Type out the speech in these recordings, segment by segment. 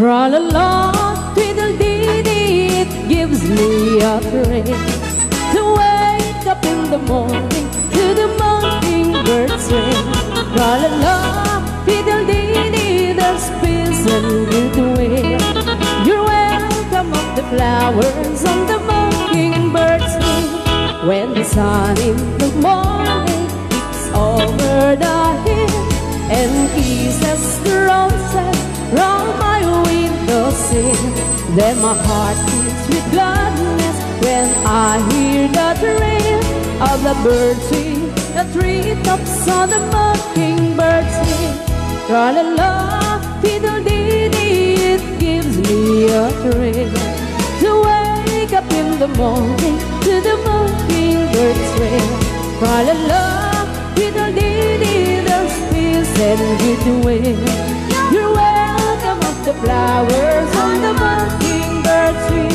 Tra-la-la, twiddle-dee-dee, it gives me a thrill to wake up in the morning to the mockingbird swing. Tra-la-la, twiddle-dee-dee, there's peace and goodwill. You're welcome of the flowers on the mockingbird swing. When the sun in the morning peeks over the hill and kisses the roses round my windowsill, then my heart beats with gladness when I hear the thrill of the bird sing, the treetops on the mockingbird sing. Tra-la-la, fiddle-dee-dee, it gives me a thrill to wake up in the morning to the mockingbird swing. Tra-la-la, fiddle-dee-dee, there's peace and goodwill. You're welcome of the flowers on the mockingbird swing.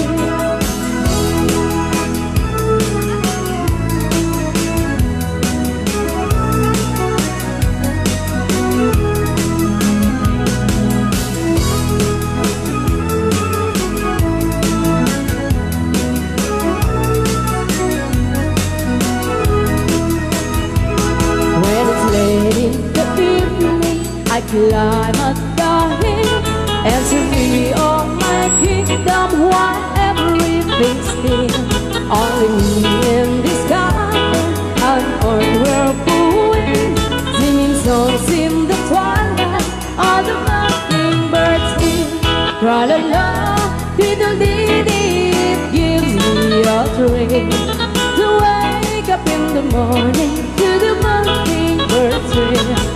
I climb up the hill and survey all my kingdom while everything's still. Only me in this garden, an earth whirlpool, singing songs in the twilight of the mockingbirds sing. Tra-la-la, diddle-dee-dee, it gives me a thrill to wake up in the morning to the mockingbird swing.